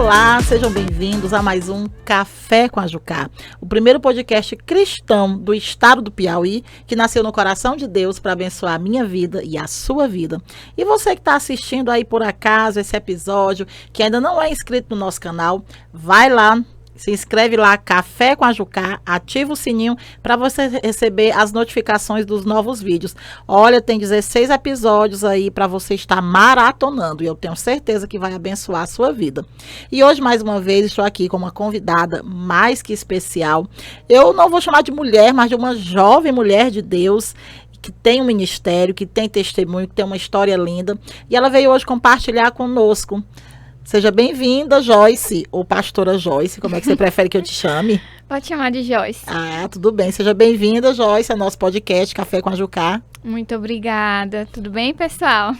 Olá, sejam bem-vindos a mais um Café com a Jucá, o primeiro podcast cristão do estado do Piauí, que nasceu no coração de Deus para abençoar a minha vida e a sua vida. E você que está assistindo aí por acaso esse episódio, que ainda não é inscrito no nosso canal, vai lá, se inscreve lá, Café com a Jucá, ativa o sininho para você receber as notificações dos novos vídeos. Olha, tem 16 episódios aí para você estar maratonando e eu tenho certeza que vai abençoar a sua vida. E hoje, mais uma vez, estou aqui com uma convidada mais que especial. Eu não vou chamar de mulher, mas de uma jovem mulher de Deus, que tem um ministério, que tem testemunho, que tem uma história linda. E ela veio hoje compartilhar conosco. Seja bem-vinda, Joyce, ou pastora Joyce, como é que você prefere que eu te chame? Pode chamar de Joyce. Ah, tudo bem. Seja bem-vinda, Joyce, ao nosso podcast Café com a Jucá. Muito obrigada. Tudo bem, pessoal?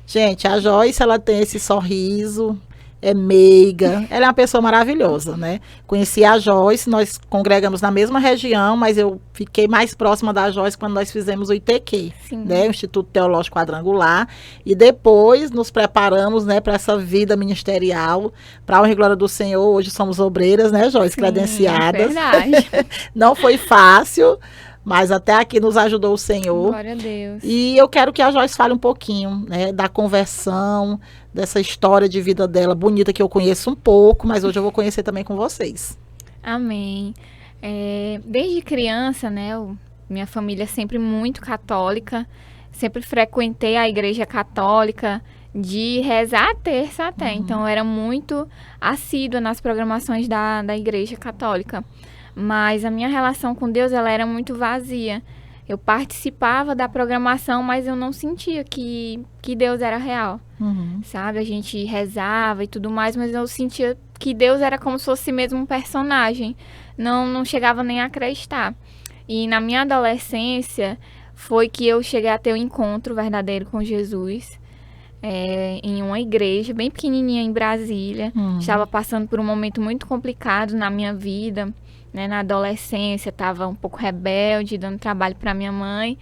Gente, a Joyce, ela tem esse sorriso, é meiga, ela é uma pessoa maravilhosa, né? Conheci a Joyce, nós congregamos na mesma região, mas eu fiquei mais próxima da Joyce quando nós fizemos o ITQ, né? O Instituto Teológico Quadrangular, e depois nos preparamos, né, para essa vida ministerial, para a honra e glória do Senhor. Hoje somos obreiras, né, Joyce? Sim, credenciadas. Verdade. Não foi fácil, mas até aqui nos ajudou o Senhor. Glória a Deus. E eu quero que a Joyce fale um pouquinho, né, da conversão, dessa história de vida dela bonita, que eu conheço um pouco, mas hoje eu vou conhecer também com vocês. Amém. Desde criança, né, minha família é sempre muito católica, sempre frequentei a igreja católica, de rezar a terça até, então eu era muito assídua nas programações da igreja católica. Mas a minha relação com Deus, ela era muito vazia. Eu participava da programação, mas eu não sentia que Deus era real, sabe? A gente rezava e tudo mais, mas eu sentia que Deus era como se fosse mesmo um personagem. Não chegava nem a acreditar. E na minha adolescência, foi que eu cheguei a ter um encontro verdadeiro com Jesus, em uma igreja bem pequenininha em Brasília. Estava passando por um momento muito complicado na minha vida, né, na adolescência, estava um pouco rebelde, dando trabalho para minha mãe,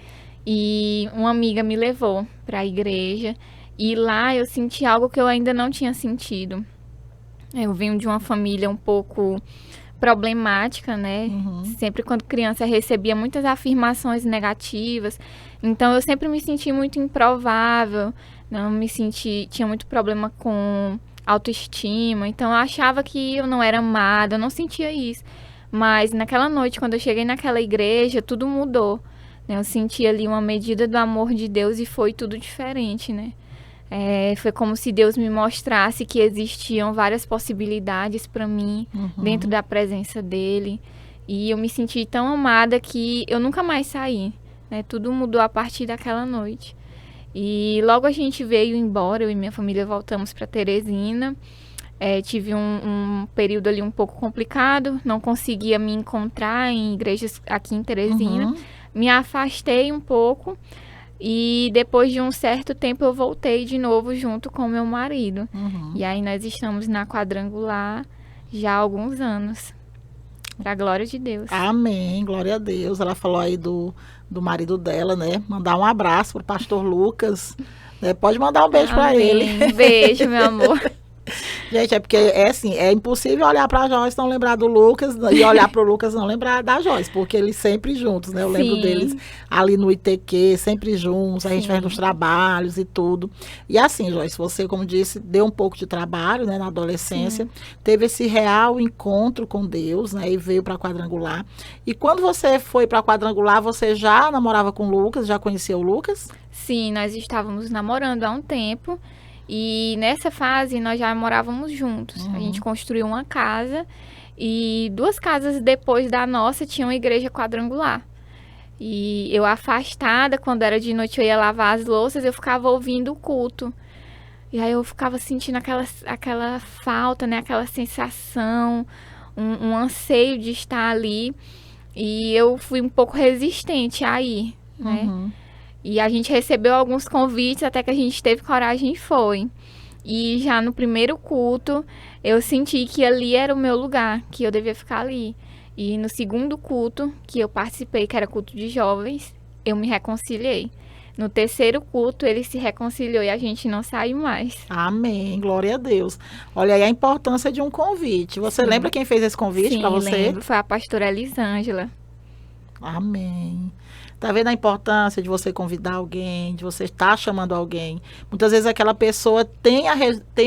e uma amiga me levou para a igreja, e lá eu senti algo que eu ainda não tinha sentido. Eu vim de uma família um pouco problemática, né? Sempre quando criança eu recebia muitas afirmações negativas, então eu sempre me senti muito improvável, tinha muito problema com autoestima, então eu achava que eu não era amada, eu não sentia isso. Mas naquela noite, quando eu cheguei naquela igreja, tudo mudou, né? Eu senti ali uma medida do amor de Deus e foi tudo diferente, né? Foi como se Deus me mostrasse que existiam várias possibilidades para mim dentro da presença dele. E eu me senti tão amada que eu nunca mais saí, né? Tudo mudou a partir daquela noite. E logo a gente veio embora, eu e minha família voltamos para Teresina. Tive um período ali um pouco complicado, não conseguia me encontrar em igrejas aqui em Teresina, me afastei um pouco e depois de um certo tempo eu voltei de novo junto com meu marido. E aí nós estamos na Quadrangular já há alguns anos, para a glória de Deus. Amém, glória a Deus. Ela falou aí do marido dela, né? Mandar um abraço pro pastor Lucas, né? Pode mandar um beijo para ele. Um beijo, meu amor. Gente, é porque é impossível olhar para a Joyce e não lembrar do Lucas, e olhar para o Lucas e não lembrar da Joyce, porque eles sempre juntos, né? Eu lembro deles ali no ITQ, sempre juntos, a gente vai nos trabalhos e tudo. E assim, Joyce, você, como disse, deu um pouco de trabalho, né, na adolescência, teve esse real encontro com Deus, né, e veio para a Quadrangular. E quando você foi para a Quadrangular, você já namorava com o Lucas, já conhecia o Lucas? Sim, nós estávamos namorando há um tempo. E nessa fase nós já morávamos juntos. A gente construiu uma casa e 2 casas depois da nossa tinha uma igreja quadrangular. E eu afastada, quando era de noite eu ia lavar as louças, eu ficava ouvindo o culto. E aí eu ficava sentindo aquela falta, né? Aquela sensação, um anseio de estar ali. E eu fui um pouco resistente a ir, né? E a gente recebeu alguns convites até que a gente teve coragem e foi. E já no primeiro culto, eu senti que ali era o meu lugar, que eu devia ficar ali. E no segundo culto, que eu participei, que era culto de jovens, eu me reconciliei. No terceiro culto, ele se reconciliou e a gente não saiu mais. Amém, glória a Deus. Olha aí a importância de um convite. Você Sim. lembra quem fez esse convite para Sim, você? lembro. Foi a pastora Elisângela. Amém. Tá vendo a importância de você convidar alguém, de você estar chamando alguém? Muitas vezes aquela pessoa tem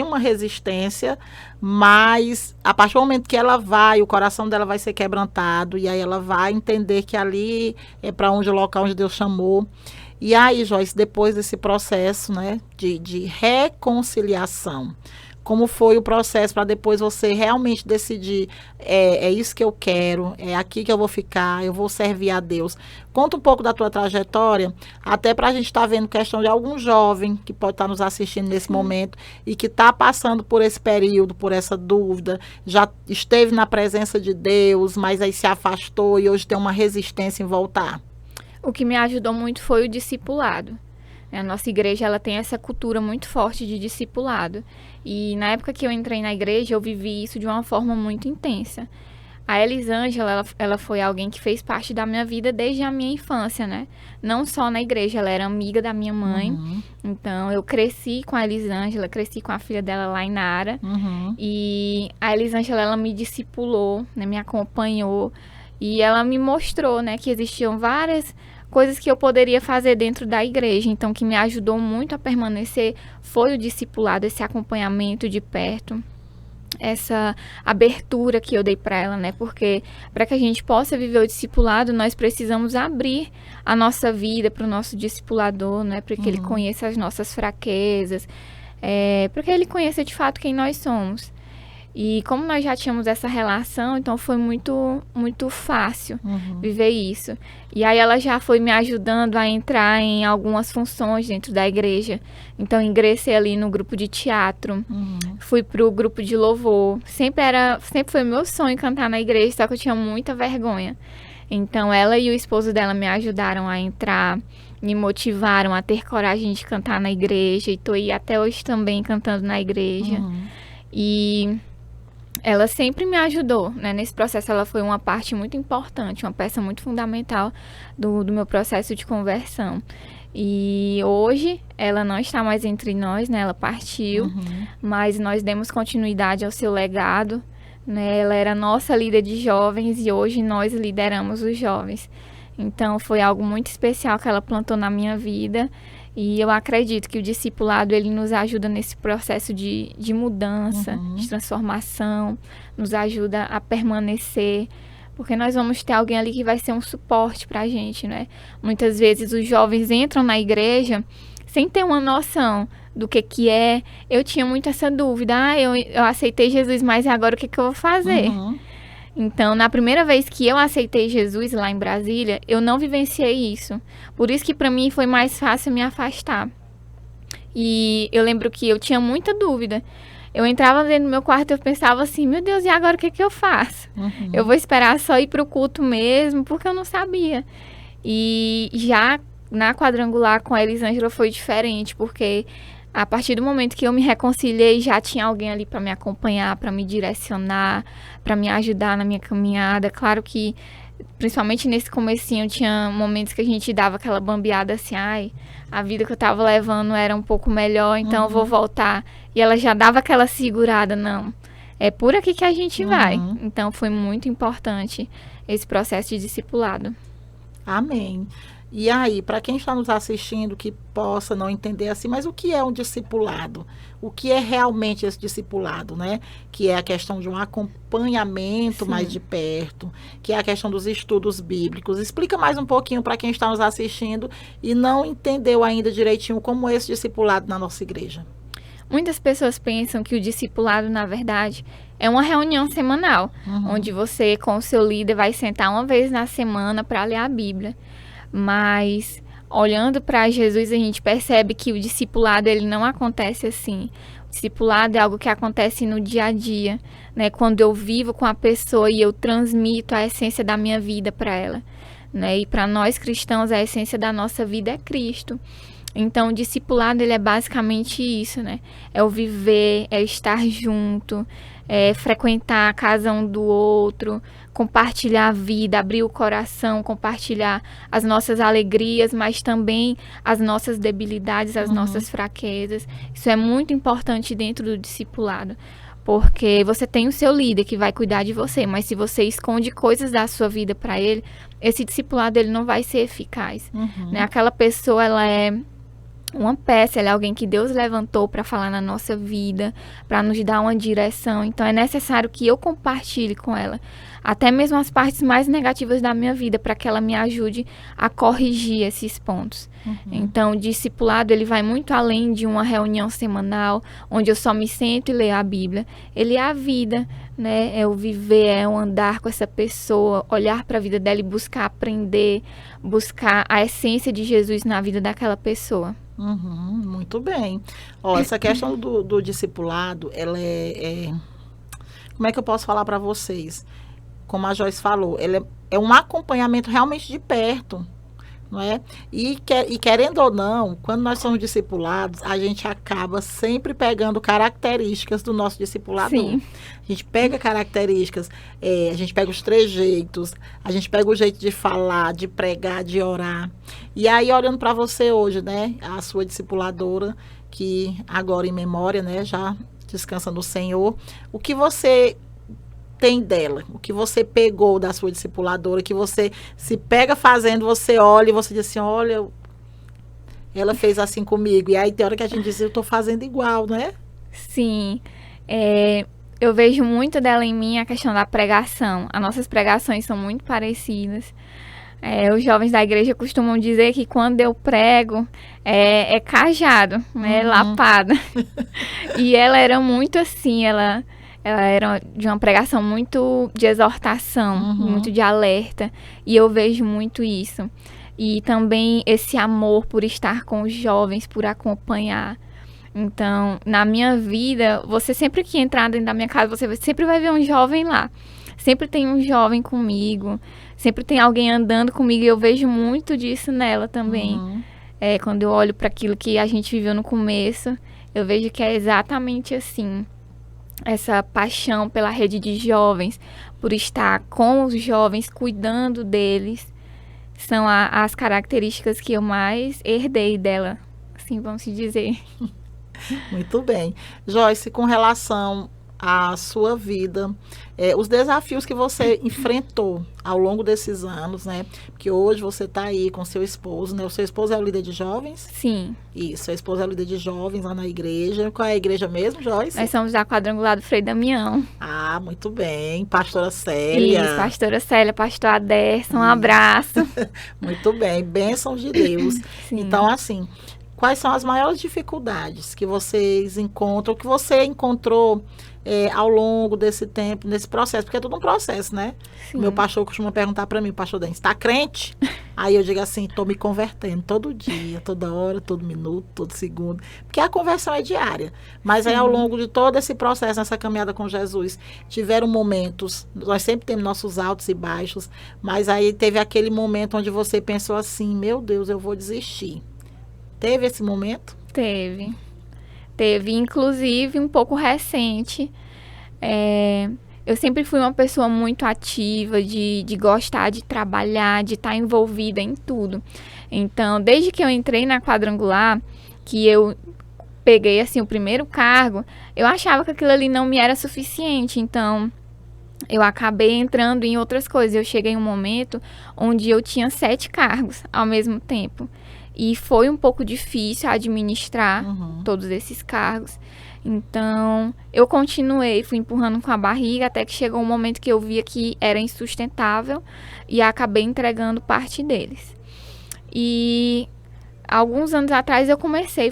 uma resistência, mas a partir do momento que ela vai, o coração dela vai ser quebrantado, e aí ela vai entender que ali é para onde o local onde Deus chamou. E aí, Joyce, depois desse processo, né, de reconciliação, como foi o processo para depois você realmente decidir, é isso que eu quero, é aqui que eu vou ficar, eu vou servir a Deus. Conta um pouco da tua trajetória, até para a gente estar vendo questão de algum jovem que pode estar nos assistindo nesse momento e que está passando por esse período, por essa dúvida, já esteve na presença de Deus, mas aí se afastou e hoje tem uma resistência em voltar. O que me ajudou muito foi o discipulado. A nossa igreja ela tem essa cultura muito forte de discipulado. E na época que eu entrei na igreja, eu vivi isso de uma forma muito intensa. A Elisângela, ela foi alguém que fez parte da minha vida desde a minha infância, né? Não só na igreja, ela era amiga da minha mãe. Uhum. Então, eu cresci com a Elisângela, cresci com a filha dela lá em Nara. Uhum. E a Elisângela, ela me discipulou, né? Me acompanhou. E ela me mostrou, né? Que existiam várias coisas que eu poderia fazer dentro da igreja. Então, o que me ajudou muito a permanecer foi o discipulado, esse acompanhamento de perto, essa abertura que eu dei para ela, né? Porque para que a gente possa viver o discipulado, nós precisamos abrir a nossa vida para o nosso discipulador, né? Para que ele conheça as nossas fraquezas, para que ele conheça de fato quem nós somos. E como nós já tínhamos essa relação, então foi muito, muito fácil viver isso. E aí ela já foi me ajudando a entrar em algumas funções dentro da igreja. Então ingressei ali no grupo de teatro, fui pro grupo de louvor. Sempre foi meu sonho cantar na igreja, só que eu tinha muita vergonha. Então ela e o esposo dela me ajudaram a entrar, me motivaram a ter coragem de cantar na igreja. E tô aí até hoje também cantando na igreja. E ela sempre me ajudou, né? Nesse processo ela foi uma parte muito importante, uma peça muito fundamental do meu processo de conversão. E hoje ela não está mais entre nós, né? Ela partiu, mas nós demos continuidade ao seu legado, né? Ela era nossa líder de jovens e hoje nós lideramos os jovens. Então foi algo muito especial que ela plantou na minha vida. E eu acredito que o discipulado, ele nos ajuda nesse processo de mudança, de transformação, nos ajuda a permanecer, porque nós vamos ter alguém ali que vai ser um suporte pra gente, né? Muitas vezes os jovens entram na igreja sem ter uma noção do que é. Eu tinha muito essa dúvida, eu aceitei Jesus, mas agora o que eu vou fazer? Então, na primeira vez que eu aceitei Jesus lá em Brasília, eu não vivenciei isso. Por isso que para mim foi mais fácil me afastar. E eu lembro que eu tinha muita dúvida. Eu entrava dentro do meu quarto e eu pensava assim, meu Deus, e agora o que eu faço? Eu vou esperar só ir pro culto mesmo, porque eu não sabia. E já na quadrangular com a Elisângela foi diferente, porque a partir do momento que eu me reconciliei, já tinha alguém ali para me acompanhar, para me direcionar, para me ajudar na minha caminhada. Claro que, principalmente nesse comecinho, tinha momentos que a gente dava aquela bambeada assim, ai, a vida que eu tava levando era um pouco melhor, então eu vou voltar. E ela já dava aquela segurada, não, é por aqui que a gente vai. Então foi muito importante esse processo de discipulado. Amém. E aí, para quem está nos assistindo que possa não entender assim, mas o que é um discipulado? O que é realmente esse discipulado, né? Que é a questão de um acompanhamento mais de perto, que é a questão dos estudos bíblicos. Explica mais um pouquinho para quem está nos assistindo e não entendeu ainda direitinho como é esse discipulado na nossa igreja. Muitas pessoas pensam que o discipulado, na verdade, é uma reunião semanal, onde você, com o seu líder, vai sentar uma vez na semana para ler a Bíblia. Mas, olhando para Jesus, a gente percebe que o discipulado, ele não acontece assim. O discipulado é algo que acontece no dia a dia, né? Quando eu vivo com a pessoa e eu transmito a essência da minha vida para ela, né? E para nós cristãos, a essência da nossa vida é Cristo. Então, o discipulado, ele é basicamente isso, né? É o viver, é estar junto, é frequentar a casa um do outro, compartilhar a vida, abrir o coração, compartilhar as nossas alegrias, mas também as nossas debilidades, as nossas fraquezas. Isso é muito importante dentro do discipulado. Porque você tem o seu líder que vai cuidar de você, mas se você esconde coisas da sua vida para ele, esse discipulado ele não vai ser eficaz. Né? Aquela pessoa, ela é uma peça, ela é alguém que Deus levantou para falar na nossa vida, para nos dar uma direção. Então é necessário que eu compartilhe com ela até mesmo as partes mais negativas da minha vida, para que ela me ajude a corrigir esses pontos. Então, o discipulado, ele vai muito além de uma reunião semanal, onde eu só me sento e leio a Bíblia. Ele é a vida, né? É o viver, é o andar com essa pessoa, olhar para a vida dela e buscar aprender, buscar a essência de Jesus na vida daquela pessoa. Muito bem. Ó, essa questão do discipulado, ela como é que eu posso falar para vocês? Como a Joyce falou, ela é um acompanhamento realmente de perto, não é? E querendo ou não, quando nós somos discipulados, a gente acaba sempre pegando características do nosso discipulador. Sim. A gente pega características, a gente pega os trejeitos, a gente pega o jeito de falar, de pregar, de orar. E aí, olhando para você hoje, né, a sua discipuladora, que agora em memória, né, já descansa no Senhor, o que você tem dela, o que você pegou da sua discipuladora, que você se pega fazendo, você olha e você diz assim, olha, ela fez assim comigo. E aí tem hora que a gente diz, eu estou fazendo igual, né? Sim. Eu vejo muito dela em mim a questão da pregação. As nossas pregações são muito parecidas. Os jovens da igreja costumam dizer que quando eu prego, é cajado, né? Lapada. E ela era muito assim, ela era de uma pregação muito de exortação, muito de alerta. E eu vejo muito isso. E também esse amor por estar com os jovens, por acompanhar. Então, na minha vida, você sempre que entrar dentro da minha casa, você sempre vai ver um jovem lá. Sempre tem um jovem comigo. Sempre tem alguém andando comigo. E eu vejo muito disso nela também. Quando eu olho para aquilo que a gente viveu no começo, eu vejo que é exatamente assim. Essa paixão pela rede de jovens, por estar com os jovens, cuidando deles, são as características que eu mais herdei dela, assim vamos dizer. Muito bem. Joyce, com relação à sua vida, os desafios que você enfrentou ao longo desses anos, né? Porque hoje você está aí com seu esposo, né? O seu esposo é o líder de jovens? Sim. Isso, seu esposo é o líder de jovens lá na igreja. Qual é a igreja mesmo, Joyce? Nós somos da Quadrangular do Frei Damião. Ah, muito bem. Pastora Célia. Isso, pastora Célia, pastor Aderson, um abraço. Muito bem, bênçãos de Deus. Sim. Então, assim, quais são as maiores dificuldades que vocês encontram, que você encontrou ao longo desse tempo, nesse processo? Porque é tudo um processo, né? Sim. Meu pastor costuma perguntar para mim, pastor Denis, está crente? Aí eu digo assim, estou me convertendo todo dia, toda hora, todo minuto, todo segundo. Porque a conversão é diária. Mas aí ao longo de todo esse processo, nessa caminhada com Jesus, tiveram momentos, nós sempre temos nossos altos e baixos, mas aí teve aquele momento onde você pensou assim, meu Deus, eu vou desistir. Teve esse momento? Teve, inclusive, um pouco recente. Eu sempre fui uma pessoa muito ativa, de gostar de trabalhar, de estar envolvida em tudo. Então, desde que eu entrei na Quadrangular, que eu peguei assim o primeiro cargo, eu achava que aquilo ali não me era suficiente. Então, eu acabei entrando em outras coisas. Eu cheguei em um momento onde eu tinha 7 cargos ao mesmo tempo. E foi um pouco difícil administrar todos esses cargos. Então, eu continuei, fui empurrando com a barriga, até que chegou um momento que eu via que era insustentável e acabei entregando parte deles. E alguns anos atrás eu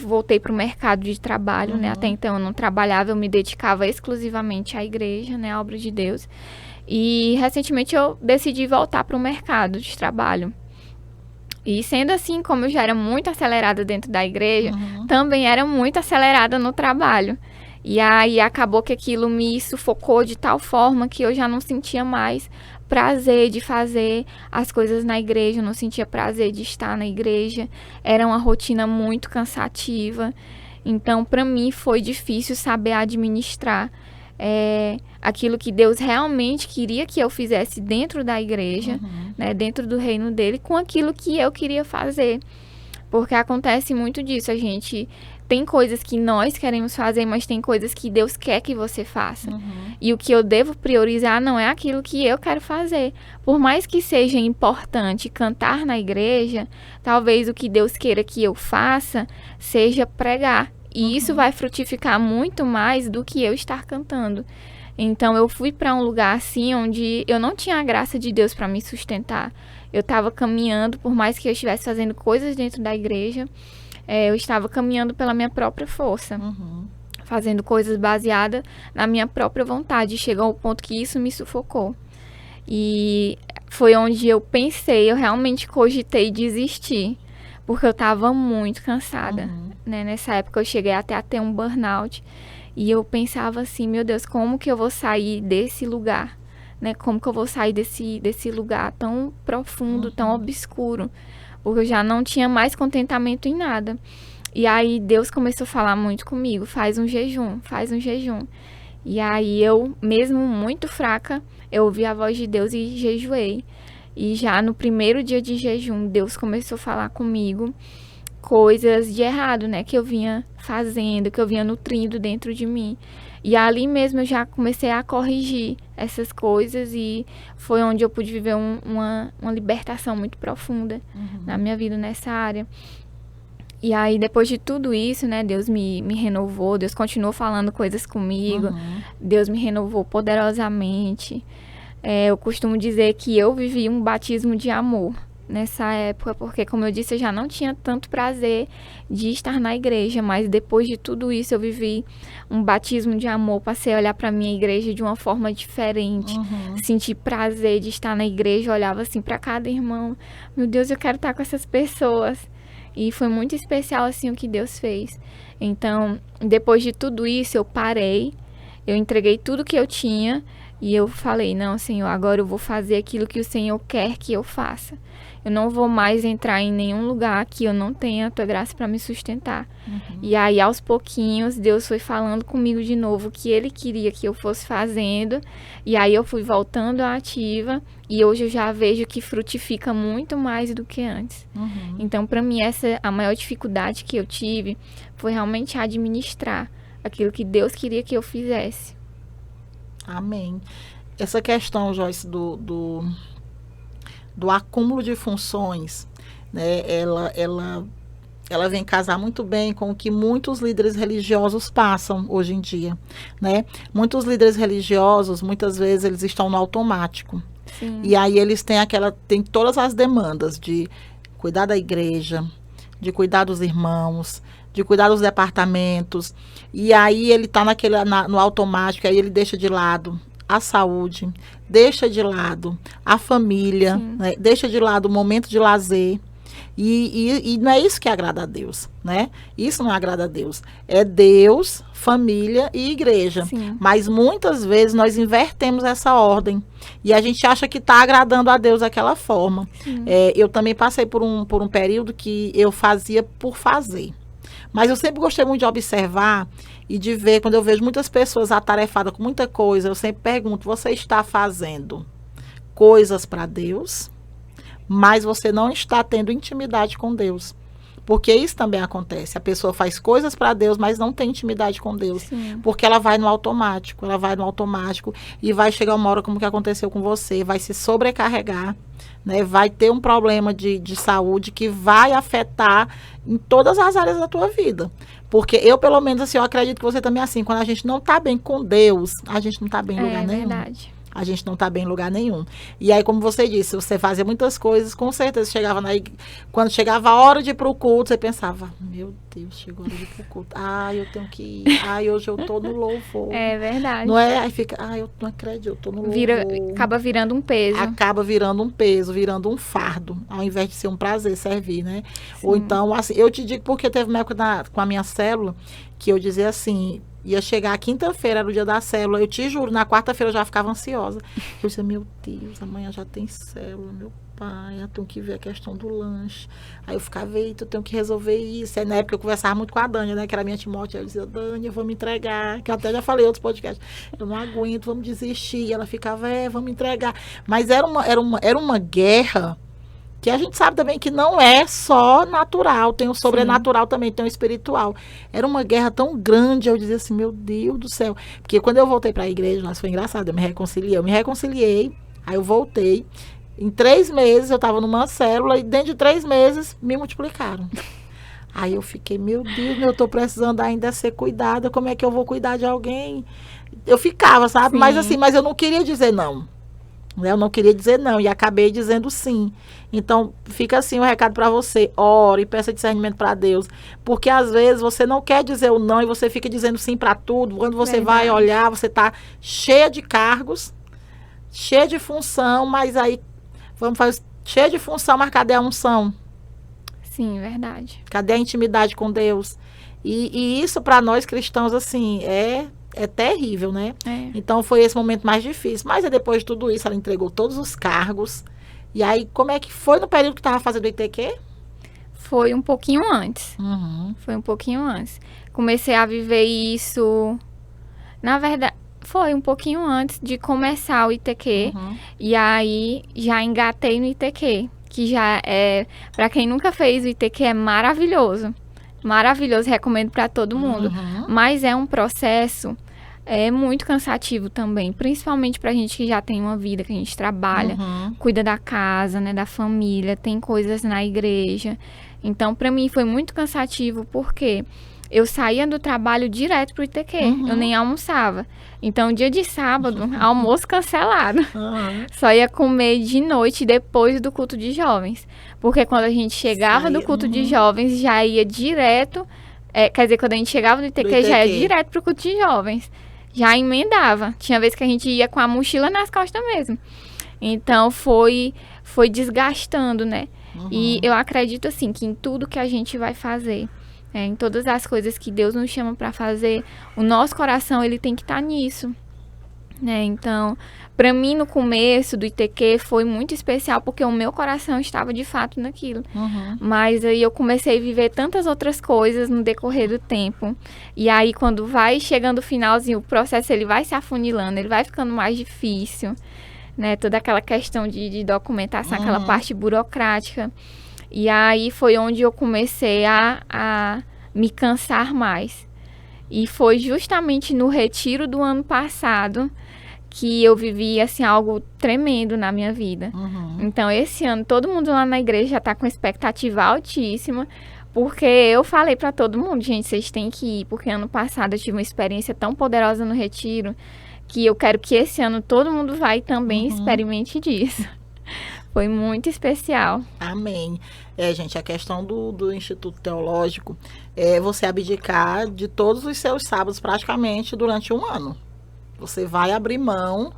voltei para o mercado de trabalho, né? Até então eu não trabalhava, eu me dedicava exclusivamente à igreja, né? À obra de Deus. E recentemente eu decidi voltar para o mercado de trabalho. E sendo assim, como eu já era muito acelerada dentro da igreja, também era muito acelerada no trabalho. E aí acabou que aquilo me sufocou de tal forma que eu já não sentia mais prazer de fazer as coisas na igreja, eu não sentia prazer de estar na igreja. Era uma rotina muito cansativa. Então, para mim, foi difícil saber administrar aquilo que Deus realmente queria que eu fizesse dentro da igreja, né, dentro do reino dele, com aquilo que eu queria fazer. Porque acontece muito disso, a gente tem coisas que nós queremos fazer, mas tem coisas que Deus quer que você faça. E o que eu devo priorizar não é aquilo que eu quero fazer. Por mais que seja importante cantar na igreja, talvez o que Deus queira que eu faça seja pregar. E isso vai frutificar muito mais do que eu estar cantando. Então eu fui para um lugar assim onde eu não tinha a graça de Deus para me sustentar. Eu estava caminhando, por mais que eu estivesse fazendo coisas dentro da igreja, eu estava caminhando pela minha própria força, fazendo coisas baseadas na minha própria vontade. Chegou ao ponto que isso me sufocou. E foi onde eu pensei, eu realmente cogitei desistir, porque eu estava muito cansada. Né? Nessa época eu cheguei até a ter um burnout. E eu pensava assim, meu Deus, como que eu vou sair desse lugar? Né? Como que eu vou sair desse lugar tão profundo, tão obscuro? Porque eu já não tinha mais contentamento em nada. E aí Deus começou a falar muito comigo, faz um jejum. E aí eu, mesmo muito fraca, eu ouvi a voz de Deus e jejuei. E já no primeiro dia de jejum, Deus começou a falar comigo coisas de errado, né, que eu vinha fazendo, que eu vinha nutrindo dentro de mim. E ali mesmo eu já comecei a corrigir essas coisas e foi onde eu pude viver uma libertação muito profunda na minha vida nessa área. E aí, depois de tudo isso, né, Deus me renovou, Deus continuou falando coisas comigo, Deus me renovou poderosamente. Eu costumo dizer que eu vivi um batismo de amor nessa época, porque, como eu disse, eu já não tinha tanto prazer de estar na igreja, mas depois de tudo isso eu vivi um batismo de amor, passei a olhar para minha igreja de uma forma diferente, senti prazer de estar na igreja, olhava assim para cada irmão, meu Deus, eu quero estar com essas pessoas, e foi muito especial assim o que Deus fez. Então, depois de tudo isso, eu parei, eu entreguei tudo que eu tinha, e eu falei, não, Senhor, agora eu vou fazer aquilo que o Senhor quer que eu faça. Eu não vou mais entrar em nenhum lugar que eu não tenha a tua graça para me sustentar. E aí, aos pouquinhos, Deus foi falando comigo de novo o que Ele queria que eu fosse fazendo. E aí, eu fui voltando à ativa. E hoje eu já vejo que frutifica muito mais do que antes. Então, para mim, a maior dificuldade que eu tive foi realmente administrar aquilo que Deus queria que eu fizesse. Amém. Essa questão, Joyce, do acúmulo de funções, né, ela vem casar muito bem com o que muitos líderes religiosos passam hoje em dia, né? Muitos líderes religiosos, muitas vezes, eles estão no automático. Sim. E aí eles têm todas as demandas de cuidar da igreja, de cuidar dos irmãos, de cuidar dos departamentos. E aí ele está no automático, aí ele deixa de lado a saúde, deixa de lado a família, né? Deixa de lado o momento de lazer. E não é isso que agrada a Deus, né? Isso não agrada a Deus. É Deus, família e igreja. Sim. Mas muitas vezes nós invertemos essa ordem. E a gente acha que está agradando a Deus daquela forma. Eu também passei por um período que eu fazia por fazer. Mas eu sempre gostei muito de observar e de ver, quando eu vejo muitas pessoas atarefadas com muita coisa, eu sempre pergunto, você está fazendo coisas para Deus, mas você não está tendo intimidade com Deus? Porque isso também acontece. A pessoa faz coisas para Deus, mas não tem intimidade com Deus. Sim. Porque ela vai no automático. E vai chegar uma hora como que aconteceu com você. Vai se sobrecarregar, né? Vai ter um problema de saúde que vai afetar em todas as áreas da tua vida. Porque eu, pelo menos, assim, eu acredito que você também é assim. Quando a gente não está bem com Deus, a gente não está bem em lugar nenhum. É verdade. A gente não está bem em lugar nenhum. E aí, como você disse, você fazia muitas coisas, com certeza quando chegava a hora de ir para o culto, você pensava, meu Deus, chegou a hora de ir para o culto. Eu tenho que ir. Hoje eu estou no louvor. É verdade. Não é? Aí fica, eu não acredito, eu estou no louvor. Acaba virando um peso. Acaba virando um peso, virando um fardo, ao invés de ser um prazer servir, né? Sim. Ou então, assim, eu te digo porque teve uma época com a minha célula que eu dizia assim, Ia chegar quinta-feira, era o dia da célula. Eu te juro, na quarta-feira eu já ficava ansiosa. Eu disse, meu Deus, amanhã já tem célula, meu pai, eu tenho que ver a questão do lanche. Aí eu ficava, eita, eu tenho que resolver isso. Aí na época eu conversava muito com a Dani, né, que era minha Timóteo. Eu dizia, Dani, eu vou me entregar. Que eu até já falei em outros podcasts. Eu não aguento, vamos desistir. E ela ficava, vamos entregar. Mas era uma guerra que a gente sabe também que não é só natural, tem o sobrenatural também, tem o espiritual. Era uma guerra tão grande, eu dizia assim, meu Deus do céu. Porque quando eu voltei para a igreja, nossa, foi engraçado, eu me reconciliei, aí eu voltei. Em 3 meses eu estava numa célula e dentro de 3 meses me multiplicaram. Aí eu fiquei, meu Deus, eu estou precisando ainda ser cuidada, como é que eu vou cuidar de alguém? Eu ficava, sabe? Sim. Mas eu não queria dizer não. Eu não queria dizer não e acabei dizendo sim. Então, fica assim o recado para você. Ore, peça discernimento para Deus. Porque às vezes você não quer dizer o não e você fica dizendo sim para tudo. Quando você vai olhar, você está cheia de cargos, cheia de função, mas aí, vamos fazer, cheia de função, mas cadê a unção? Sim, verdade. Cadê a intimidade com Deus? E isso para nós cristãos, assim, é terrível, né? Então foi esse momento mais difícil. Mas depois de tudo isso, ela entregou todos os cargos. E aí, como é que foi no período que estava fazendo o ITQ? Foi um pouquinho antes. Foi um pouquinho antes. Comecei a viver isso... Na verdade, foi um pouquinho antes de começar o ITQ. E aí, já engatei no ITQ. Que já é... Para quem nunca fez o ITQ, é maravilhoso. Maravilhoso, recomendo para todo mundo. Mas é um processo muito cansativo também, principalmente pra gente que já tem uma vida, que a gente trabalha, cuida da casa, né, da família, tem coisas na igreja. Então, pra mim foi muito cansativo porque eu saía do trabalho direto pro ITQ, eu nem almoçava. Então, dia de sábado, almoço cancelado. Só ia comer de noite depois do culto de jovens. Porque quando a gente chegava do culto de jovens, já ia direto... quer dizer, quando a gente chegava do ITQ, já ia direto pro culto de jovens. Já emendava. Tinha vez que a gente ia com a mochila nas costas mesmo. Então, foi desgastando, né? E eu acredito, assim, que em tudo que a gente vai fazer... em todas as coisas que Deus nos chama para fazer, o nosso coração ele tem que estar nisso, né? Então, para mim no começo do ITQ foi muito especial porque o meu coração estava de fato naquilo. Mas aí eu comecei a viver tantas outras coisas no decorrer do tempo. E aí quando vai chegando o finalzinho, o processo ele vai se afunilando, ele vai ficando mais difícil, né? Toda aquela questão de documentação, aquela parte burocrática. E aí foi onde eu comecei a me cansar mais. E foi justamente no retiro do ano passado que eu vivi, assim, algo tremendo na minha vida. Então, esse ano, todo mundo lá na igreja já tá com expectativa altíssima, porque eu falei para todo mundo, gente, vocês têm que ir, porque ano passado eu tive uma experiência tão poderosa no retiro, que eu quero que esse ano todo mundo vai e também experimente disso. Foi muito especial. Amém. Gente, a questão do Instituto Teológico é você abdicar de todos os seus sábados praticamente durante um ano. Você vai abrir mão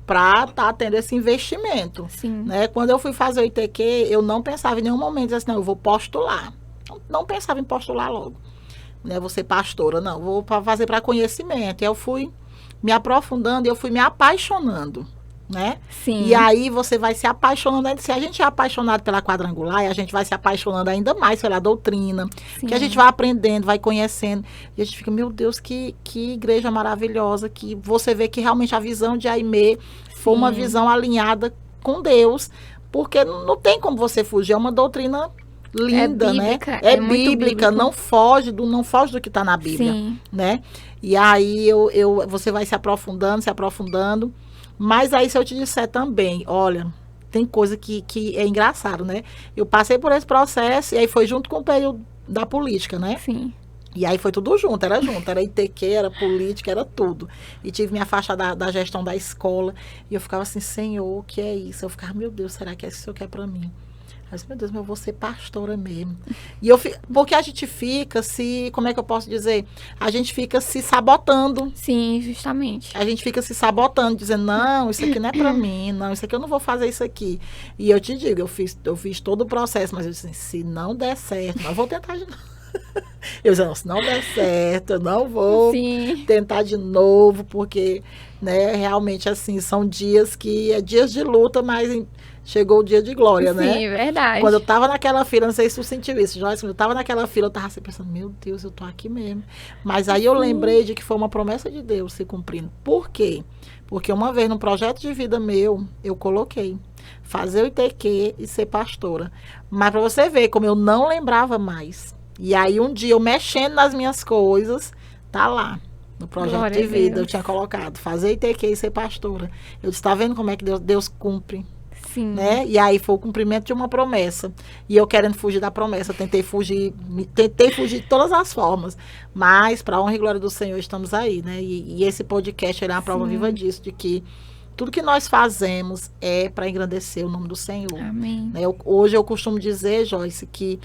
para estar tendo esse investimento. Sim. Né? Quando eu fui fazer o ITQ, eu não pensava em nenhum momento assim, não, eu vou postular. Não pensava em postular logo. Né? Vou ser pastora, não. Vou fazer para conhecimento. E eu fui me aprofundando e eu fui me apaixonando. Né? Sim. E aí você vai se apaixonando. Se a gente é apaixonado pela quadrangular, a gente vai se apaixonando ainda mais pela doutrina. Sim. Que a gente vai aprendendo, vai conhecendo. E a gente fica, meu Deus, que igreja maravilhosa. Que você vê que realmente a visão de Aimee foi uma visão alinhada com Deus. Porque não tem como você fugir. É uma doutrina linda, bíblica, né? É bíblica, não foge do que está na Bíblia. Sim. Né? E aí você vai se aprofundando. Mas aí, se eu te disser também, olha, tem coisa que é engraçado, né? Eu passei por esse processo e aí foi junto com o período da política, né? Sim. E aí foi tudo junto, era ITQ, era política, era tudo. E tive me afastar da gestão da escola. E eu ficava assim, Senhor, o que é isso? Eu ficava, meu Deus, será que é isso que o Senhor quer pra mim? Eu disse, meu Deus, mas eu vou ser pastora mesmo. E porque a gente fica como é que eu posso dizer? A gente fica se sabotando. Sim, justamente. A gente fica se sabotando, dizendo, não, isso aqui não é pra mim, não, isso aqui eu não vou fazer isso aqui. E eu te digo, eu fiz todo o processo, mas eu disse, se não der certo, não vou tentar de novo. Eu dizia, não, se não der certo, eu não vou Sim. tentar de novo, porque, né, realmente, assim, são dias que é dias de luta, mas chegou o dia de glória, né? Sim, verdade. Quando eu tava naquela fila, não sei se tu sentiu isso, Joyce, quando eu tava naquela fila, eu tava assim pensando, meu Deus, eu tô aqui mesmo. Mas aí eu lembrei de que foi uma promessa de Deus se cumprindo. Por quê? Porque uma vez no projeto de vida meu, eu coloquei fazer o ITQ e ser pastora. Mas para você ver como eu não lembrava mais. E aí um dia eu mexendo nas minhas coisas, tá lá. No projeto Glória de a vida, eu Deus. tinha colocado fazer ITQ e ser pastora. Eu disse, tá vendo como é que Deus cumpre? Sim. Né? E aí foi o cumprimento de uma promessa. E eu querendo fugir da promessa, tentei fugir de todas as formas. Mas, para a honra e glória do Senhor, estamos aí, né? E esse podcast ele é uma prova Sim. viva disso, de que tudo que nós fazemos é para engrandecer o nome do Senhor. Amém. Né? Hoje eu costumo dizer, Joyce, que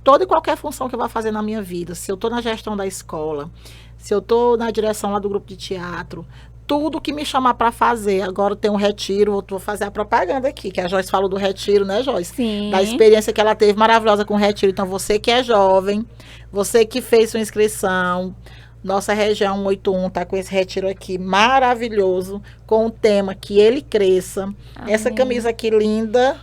toda e qualquer função que eu vou fazer na minha vida, se eu estou na gestão da escola, se eu estou na direção lá do grupo de teatro, tudo que me chamar para fazer. Agora tem um retiro, vou fazer a propaganda aqui, que a Joyce falou do retiro, né, Joyce? Sim. Da experiência que ela teve maravilhosa com o retiro. Então, você que é jovem, você que fez sua inscrição, nossa região 181 está com esse retiro aqui maravilhoso, com o tema Que Ele Cresça. Amém. Essa camisa aqui linda,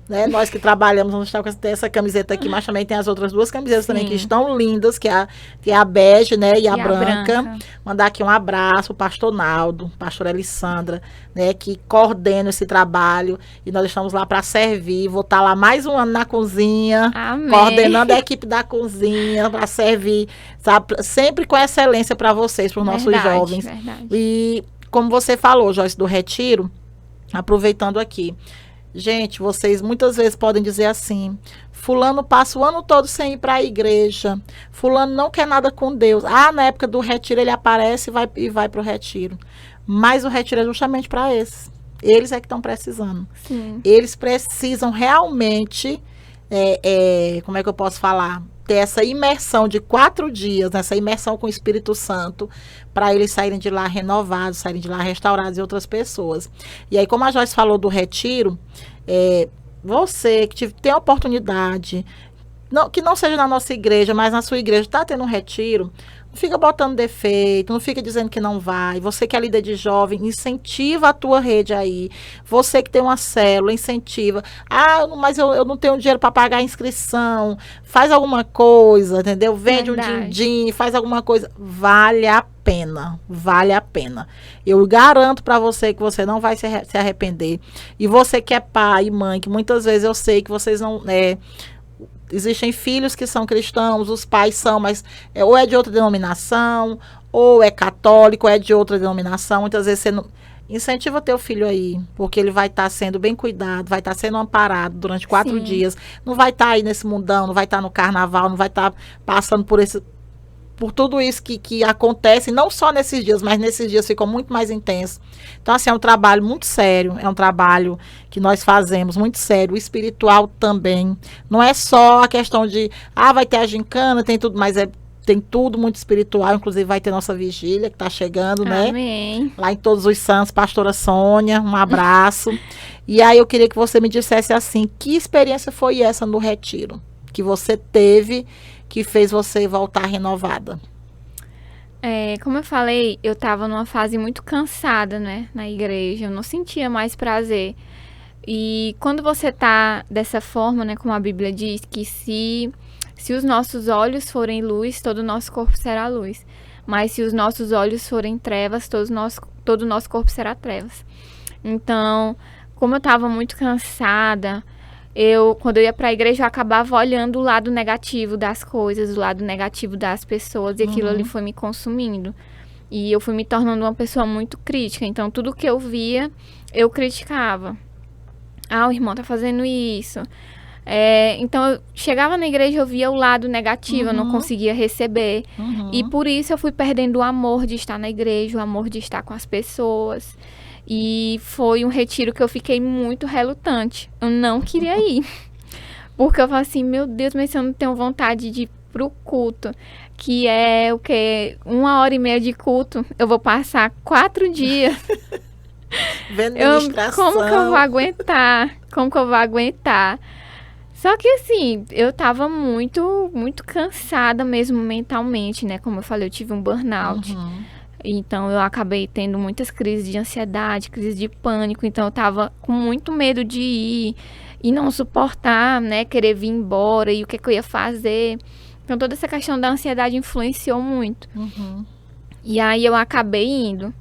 né? Nós que trabalhamos, vamos estar com essa camiseta aqui, mas também tem as outras duas camisetas também que estão lindas, que é a bege, né? E a branca. Mandar aqui um abraço ao pastor Naldo, pastora Alessandra, né? Que coordena esse trabalho. E nós estamos lá para servir. Vou estar lá mais um ano na cozinha, Amém. coordenando a equipe da cozinha para servir, sabe? Sempre com excelência para vocês, para os nossos jovens. Verdade. E como você falou, Joyce, do retiro, aproveitando aqui. Gente, vocês muitas vezes podem dizer assim, fulano passa o ano todo sem ir para a igreja, fulano não quer nada com Deus. Ah, na época do retiro ele aparece e vai para o retiro. Mas o retiro é justamente para esses. Eles é que estão precisando. Sim. Eles precisam realmente, como é que eu posso falar? Ter essa imersão de 4 dias, essa imersão com o Espírito Santo, para eles saírem de lá renovados, saírem de lá restaurados e outras pessoas. E aí, como a Joyce falou do retiro, você que tem a oportunidade, que não seja na nossa igreja, mas na sua igreja, está tendo um retiro, não fica botando defeito, não fica dizendo que não vai. Você que é líder de jovem, incentiva a tua rede aí. Você que tem uma célula, incentiva. Ah, mas eu não tenho dinheiro para pagar a inscrição. Faz alguma coisa, entendeu? Vende um din-din, faz alguma coisa. Vale a pena, vale a pena. Eu garanto para você que você não vai se arrepender. E você que é pai e mãe, que muitas vezes eu sei que vocês não... Existem filhos que são cristãos, os pais são, mas ou é de outra denominação, ou é católico, ou é de outra denominação. Muitas vezes você não... Incentiva teu filho aí, porque ele vai estar sendo bem cuidado, vai estar sendo amparado durante 4 dias. Não vai estar aí nesse mundão, não vai estar no carnaval, não vai estar passando por tudo isso que acontece, não só nesses dias, mas nesses dias ficam muito mais intensos. Então, assim, é um trabalho muito sério, é um trabalho que nós fazemos muito sério, espiritual também. Não é só a questão de, vai ter a gincana, tem tudo, mas tem tudo muito espiritual, inclusive vai ter nossa vigília, que está chegando, né? Amém. Lá em Todos os Santos, pastora Sônia, um abraço. E aí eu queria que você me dissesse assim, que experiência foi essa no retiro? Que você teve, que fez você voltar renovada? Como eu falei, eu estava numa fase muito cansada, né, na igreja, eu não sentia mais prazer. E quando você tá dessa forma, né, como a Bíblia diz, que se os nossos olhos forem luz, todo o nosso corpo será luz. Mas se os nossos olhos forem trevas, todo o nosso corpo será trevas. Então, como eu estava muito cansada, quando eu ia para a igreja, eu acabava olhando o lado negativo das coisas, o lado negativo das pessoas, e aquilo ali foi me consumindo. E eu fui me tornando uma pessoa muito crítica. Então, tudo que eu via, eu criticava. O irmão tá fazendo isso. Então, eu chegava na igreja, eu via o lado negativo, eu não conseguia receber. E por isso eu fui perdendo o amor de estar na igreja, o amor de estar com as pessoas. E foi um retiro que eu fiquei muito relutante. Eu não queria ir. Porque eu falei assim, meu Deus, mas se eu não tenho vontade de ir pro culto, que é o quê? 1h30 de culto, eu vou passar 4 dias. Vendo ministração. Como que eu vou aguentar? Só que assim, eu tava muito, muito cansada mesmo mentalmente, né? Como eu falei, eu tive um burnout. Então eu acabei tendo muitas crises de ansiedade, crises de pânico. Então eu tava com muito medo de ir e não suportar, né? Querer vir embora e o que é que eu ia fazer. Então toda essa questão da ansiedade influenciou muito. E aí eu acabei indo.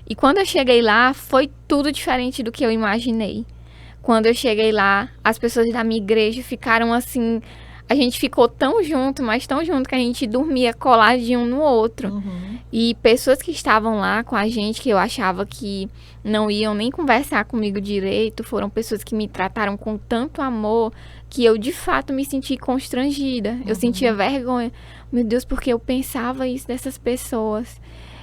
E quando eu cheguei lá, foi tudo diferente do que eu imaginei. Quando eu cheguei lá, as pessoas da minha igreja ficaram assim... A gente ficou tão junto, mas tão junto, que a gente dormia coladinho um no outro. E pessoas que estavam lá com a gente, que eu achava que não iam nem conversar comigo direito, foram pessoas que me trataram com tanto amor, que eu, de fato, me senti constrangida. Eu sentia vergonha. Meu Deus, porque eu pensava isso dessas pessoas.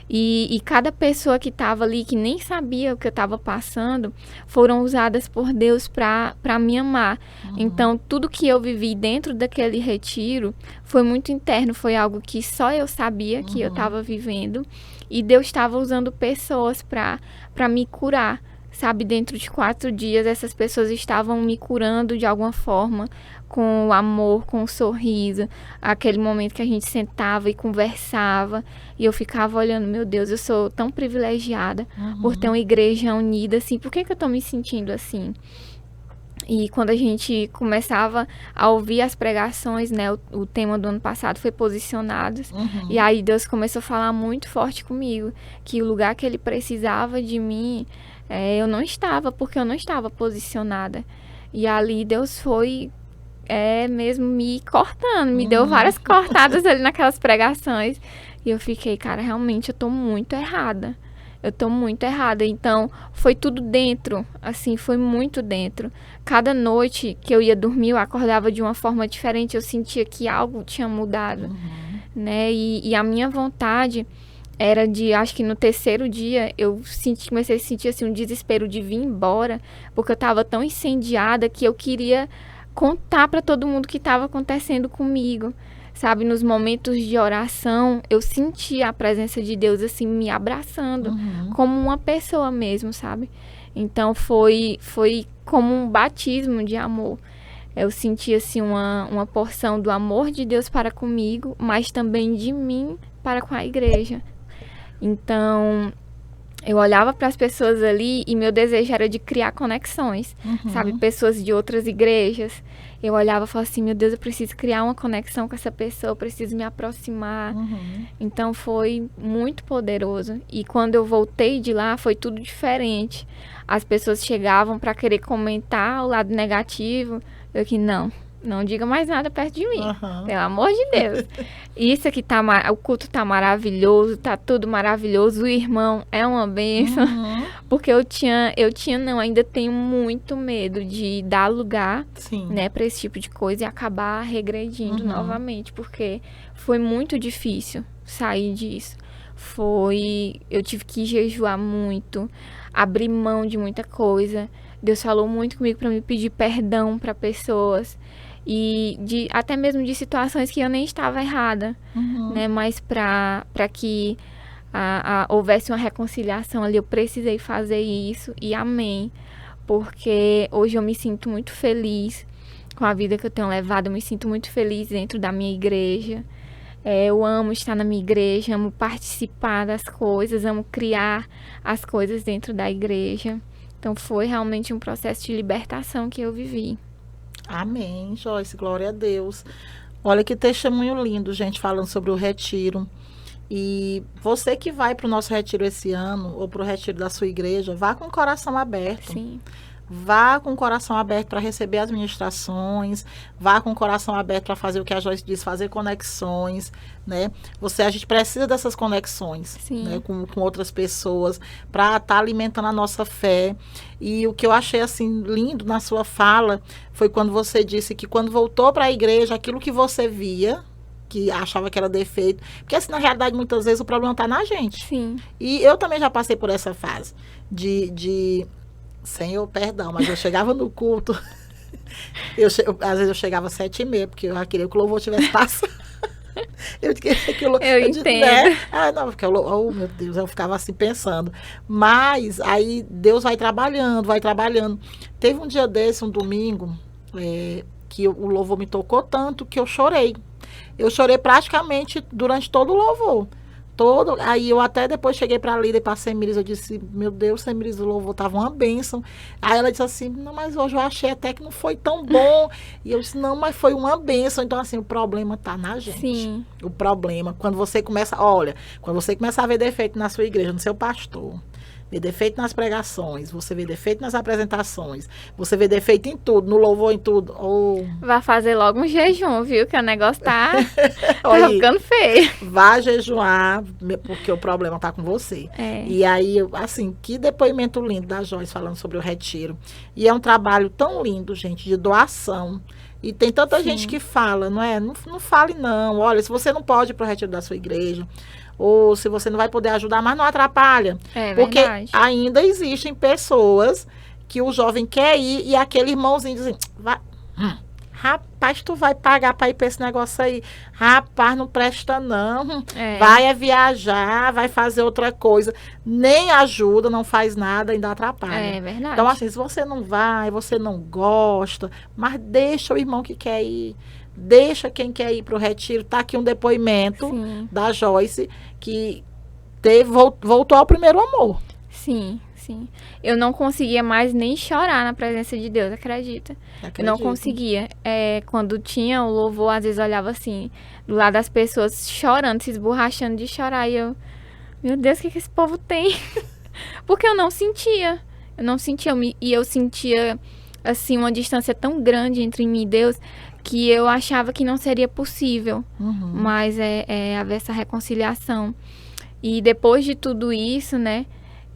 E cada pessoa que estava ali, que nem sabia o que eu estava passando, foram usadas por Deus para me amar. Então, tudo que eu vivi dentro daquele retiro foi muito interno, foi algo que só eu sabia que eu estava vivendo. E Deus estava usando pessoas para me curar. Sabe, dentro de 4 dias, essas pessoas estavam me curando de alguma forma, com o amor, com o sorriso, aquele momento que a gente sentava e conversava, e eu ficava olhando, meu Deus, eu sou tão privilegiada por ter uma igreja unida, assim, por que eu tô me sentindo assim? E quando a gente começava a ouvir as pregações, né, o tema do ano passado foi posicionados, e aí Deus começou a falar muito forte comigo, que o lugar que Ele precisava de mim, eu não estava, porque eu não estava posicionada. E ali Deus foi mesmo me cortando, me deu várias cortadas ali naquelas pregações. E eu fiquei, cara, realmente eu tô muito errada. Eu tô muito errada. Então, foi tudo dentro, assim, foi muito dentro. Cada noite que eu ia dormir, eu acordava de uma forma diferente. Eu sentia que algo tinha mudado, né? E a minha vontade era de, acho que no 3º dia, eu comecei a sentir assim, um desespero de vir embora, porque eu estava tão incendiada que eu queria contar para todo mundo o que estava acontecendo comigo, sabe? Nos momentos de oração, eu sentia a presença de Deus assim, me abraçando, como uma pessoa mesmo, sabe? Então foi como um batismo de amor. Eu senti assim uma porção do amor de Deus para comigo, mas também de mim para com a igreja. Então, eu olhava para as pessoas ali e meu desejo era de criar conexões, sabe? Pessoas de outras igrejas. Eu olhava e falava assim, meu Deus, eu preciso criar uma conexão com essa pessoa, eu preciso me aproximar. Então, foi muito poderoso. E quando eu voltei de lá, foi tudo diferente. As pessoas chegavam para querer comentar o lado negativo. Eu que não diga mais nada perto de mim, pelo amor de Deus. Isso aqui o culto tá maravilhoso, tá tudo maravilhoso, o irmão é uma bênção, porque ainda tenho muito medo de dar lugar, né, para esse tipo de coisa e acabar regredindo novamente, porque foi muito difícil sair disso. Eu tive que jejuar muito, abrir mão de muita coisa. Deus falou muito comigo para me pedir perdão para pessoas. E até mesmo de situações que eu nem estava errada, né? Mas para que houvesse uma reconciliação ali, eu precisei fazer isso e amém. Porque hoje eu me sinto muito feliz com a vida que eu tenho levado, eu me sinto muito feliz dentro da minha igreja. Eu amo estar na minha igreja, amo participar das coisas, amo criar as coisas dentro da igreja. Então foi realmente um processo de libertação que eu vivi. Amém, Joyce, glória a Deus. Olha que testemunho lindo, gente, falando sobre o retiro. E você que vai para o nosso retiro esse ano, ou para o retiro da sua igreja, vá com o coração aberto. Sim. Vá com o coração aberto para receber as ministrações, vá com o coração aberto para fazer o que a Joyce diz, fazer conexões, né? A gente precisa dessas conexões, né? Com outras pessoas, para estar alimentando a nossa fé. E o que eu achei assim lindo na sua fala foi quando você disse que quando voltou para a igreja, aquilo que você via, que achava que era defeito, porque assim, na realidade, muitas vezes o problema está na gente. Sim. E eu também já passei por essa fase de Senhor, perdão, mas eu chegava no culto, às vezes eu chegava às 7h30, porque eu já queria que o louvor tivesse passado. Eu entendo. Né? Não, porque oh, meu Deus, eu ficava assim pensando. Mas aí Deus vai trabalhando. Teve um dia desse, um domingo, que o louvor me tocou tanto que eu chorei. Eu chorei praticamente durante todo o louvor. Aí eu até depois cheguei para a líder, para a Semiris, eu disse, meu Deus, Semiris, o louvor estava uma bênção. Aí ela disse assim, não, mas hoje eu achei até que não foi tão bom. E eu disse, não, mas foi uma bênção. Então, assim, o problema está na gente. Sim. O problema, quando você começa a ver defeito na sua igreja, no seu pastor, vê defeito nas pregações, você vê defeito nas apresentações, você vê defeito em tudo, no louvor, em tudo. Vai fazer logo um jejum, viu? Que o negócio tá ficando feio. Vá jejuar, porque o problema tá com você. E aí, assim, que depoimento lindo da Joyce falando sobre o retiro. E é um trabalho tão lindo, gente, de doação. E tem tanta gente que fala, não é? Não fale não. Olha, se você não pode ir pro retiro da sua igreja, ou se você não vai poder ajudar, mas não atrapalha. Porque verdade. ainda existem pessoas que o jovem quer ir e aquele irmãozinho diz assim, rapaz, tu vai pagar para ir para esse negócio aí. Rapaz, não presta não. Vai viajar, vai fazer outra coisa. Nem ajuda, não faz nada, ainda atrapalha. É verdade. Então, assim, se você não vai, você não gosta, mas deixa o irmão que quer ir. Deixa quem quer ir para o retiro. Está aqui um depoimento da Joyce, que voltou ao primeiro amor. Sim. Eu não conseguia mais nem chorar na presença de Deus, acredita? Eu não conseguia. Quando tinha o louvor, às vezes eu olhava assim, do lado das pessoas chorando, se esborrachando de chorar. E eu, meu Deus, o que esse povo tem? Porque eu não sentia. E eu sentia, assim, uma distância tão grande entre mim e Deus, que eu achava que não seria possível. Mas haver essa reconciliação. E depois de tudo isso, né,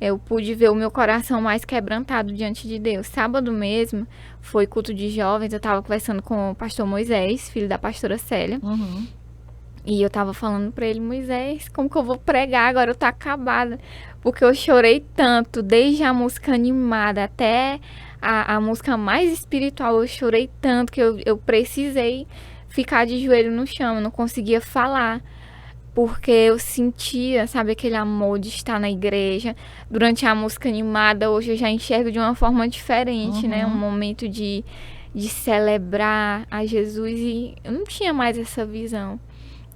eu pude ver o meu coração mais quebrantado diante de Deus. Sábado mesmo, foi culto de jovens, eu estava conversando com o pastor Moisés, filho da pastora Célia. E eu estava falando para ele, Moisés, como que eu vou pregar agora? Eu tô acabada. Porque eu chorei tanto, desde a música animada até a música mais espiritual, eu chorei tanto que eu precisei ficar de joelho no chão, eu não conseguia falar. Porque eu sentia, sabe, aquele amor de estar na igreja. Durante a música animada, hoje eu já enxergo de uma forma diferente, né? Um momento de celebrar a Jesus, e eu não tinha mais essa visão.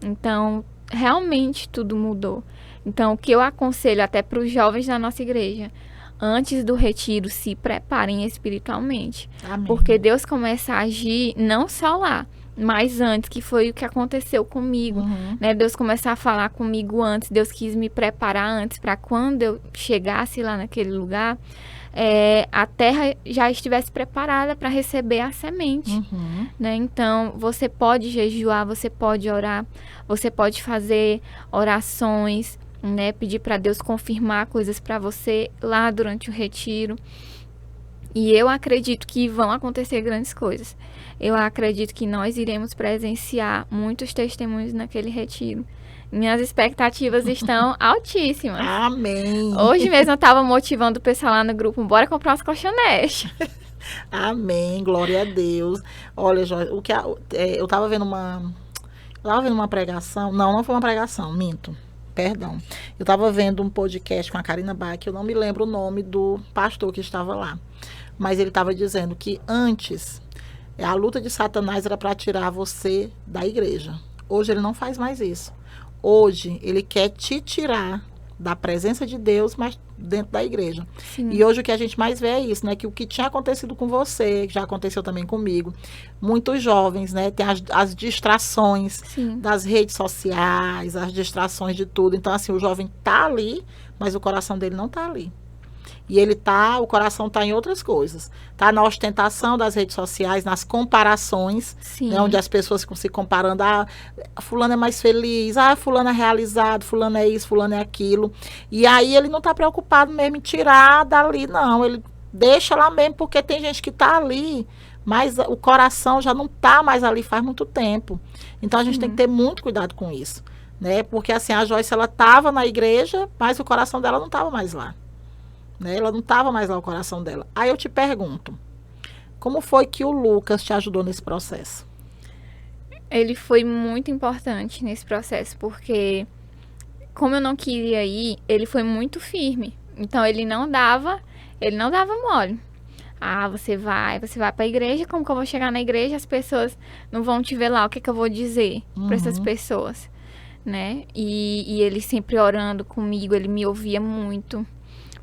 Então, realmente tudo mudou. Então, o que eu aconselho até para os jovens da nossa igreja, antes do retiro, se preparem espiritualmente. Amém. Porque Deus começa a agir não só lá, mas antes, que foi o que aconteceu comigo, né? Deus começar a falar comigo antes, Deus quis me preparar antes, para quando eu chegasse lá naquele lugar, a terra já estivesse preparada para receber a semente, né? Então, você pode jejuar, você pode orar, você pode fazer orações, né? Pedir para Deus confirmar coisas para você lá durante o retiro. E eu acredito que vão acontecer grandes coisas. Eu acredito que nós iremos presenciar muitos testemunhos naquele retiro. Minhas expectativas estão altíssimas. Amém. Hoje mesmo eu estava motivando o pessoal lá no grupo, bora comprar umas colchonetes. Amém, glória a Deus. Olha, Jorge, eu estava vendo uma pregação. Não foi uma pregação, minto. Perdão. Eu estava vendo um podcast com a Karina Bach, eu não me lembro o nome do pastor que estava lá. Mas ele estava dizendo que antes, a luta de Satanás era para tirar você da igreja. Hoje ele não faz mais isso. Hoje ele quer te tirar da presença de Deus, mas dentro da igreja. Sim. E hoje o que a gente mais vê é isso, né? Que o que tinha acontecido com você, que já aconteceu também comigo, muitos jovens, né? Tem as distrações das redes sociais, as distrações de tudo. Então, assim, o jovem tá ali, mas o coração dele não tá ali. E o coração está em outras coisas. Está na ostentação das redes sociais, nas comparações, né, onde as pessoas ficam se comparando. Fulano é mais feliz, fulano é realizado, fulano é isso, fulano é aquilo. E aí ele não está preocupado mesmo em tirar dali, não. Ele deixa lá mesmo, porque tem gente que está ali, mas o coração já não está mais ali faz muito tempo. Então a gente tem que ter muito cuidado com isso, né? Porque assim, a Joyce, ela estava na igreja, mas o coração dela não estava mais lá. Né? Ela não estava mais lá, o coração dela. Aí eu te pergunto, como foi que o Lucas te ajudou nesse processo? Ele foi muito importante nesse processo, porque como eu não queria ir, ele foi muito firme. Então ele não dava mole. Ah, você vai para a igreja, como que eu vou chegar na igreja? As pessoas não vão te ver lá, o que eu vou dizer para essas pessoas, né? E ele sempre orando comigo, ele me ouvia muito.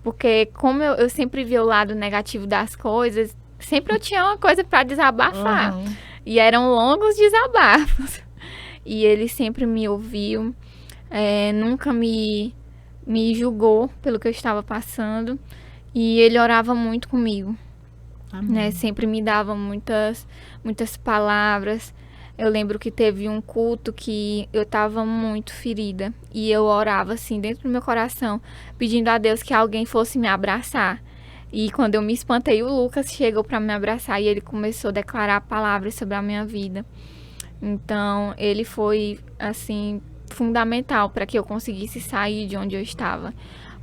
Porque como eu sempre via o lado negativo das coisas, sempre eu tinha uma coisa para desabafar. E eram longos desabafos. E ele sempre me ouviu, nunca me julgou pelo que eu estava passando. E ele orava muito comigo. Né? Sempre me dava muitas palavras. Eu lembro que teve um culto que eu estava muito ferida. E eu orava assim dentro do meu coração, pedindo a Deus que alguém fosse me abraçar. E quando eu me espantei, o Lucas chegou para me abraçar e ele começou a declarar palavras sobre a minha vida. Então, ele foi, assim, fundamental para que eu conseguisse sair de onde eu estava.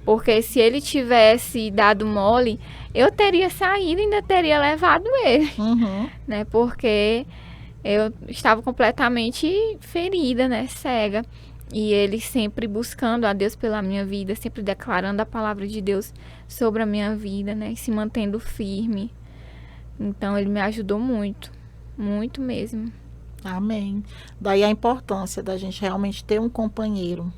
Porque se ele tivesse dado mole, eu teria saído e ainda teria levado ele. Né? Porque eu estava completamente ferida, né? Cega. E ele sempre buscando a Deus pela minha vida, sempre declarando a palavra de Deus sobre a minha vida, né? E se mantendo firme. Então, ele me ajudou muito. Muito mesmo. Amém. Daí a importância da gente realmente ter um companheiro